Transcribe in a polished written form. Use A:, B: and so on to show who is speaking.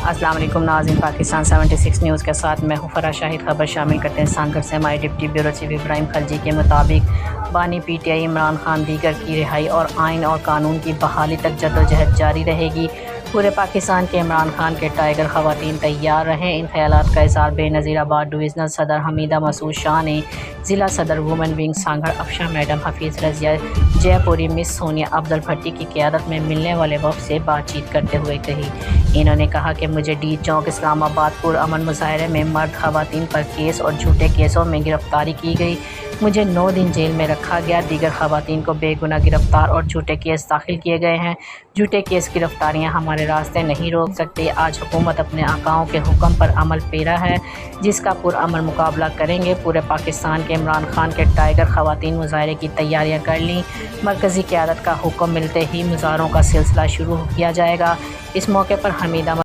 A: السلام علیکم ناظرین، پاکستان 76 نیوز کے ساتھ میں ہوں فرا شاہد۔ خبر شامل کرتے ہیں سانگڑ سے ہمارے ڈپٹی بیورو چیف ابراہیم خلجی کے مطابق بانی P T I Imran Khan دیگر کی رہائی اور آئین اور قانون کی بحالی تک جدوجہد جاری رہے گی۔ پورے پاکستان کے عمران خان کے ٹائیگر خواتین تیار رہیں، ان خیالات کا اظہار بے نظیر آباد ڈویژنل صدر حمیدہ مسعود شاہ نے ضلع صدر وومن ونگ سانگڑ افشاں میڈم حفیظ رضیہ جے پوری مس سونیا عبدل بھٹی کی قیادت میں ملنے والے وفد سے بات چیت کرتے ہوئے کہی۔ انہوں نے کہا کہ مجھے ڈی چوک اسلام آباد پرامن مظاہرے میں مرد خواتین پر کیس اور جھوٹے کیسوں میں گرفتاری کی گئی، مجھے 9 دن جیل میں رکھا گیا، دیگر خواتین کو بے گناہ گرفتار اور جھوٹے کیس داخل کیے گئے ہیں۔ جھوٹے کیس گرفتاریاں ہمارے راستے نہیں روک سکتی۔ آج حکومت اپنے آقاؤں کے حکم پر عمل پیرا ہے، جس کا پرامن مقابلہ کریں گے۔ پورے پاکستان کے عمران خان کے ٹائیگر خواتین مظاہرے کی تیاریاں کر لیں، مرکزی قیادت کا حکم ملتے ہی مظاہروں کا سلسلہ شروع کیا جائے گا۔ اس موقع پر حمیدہ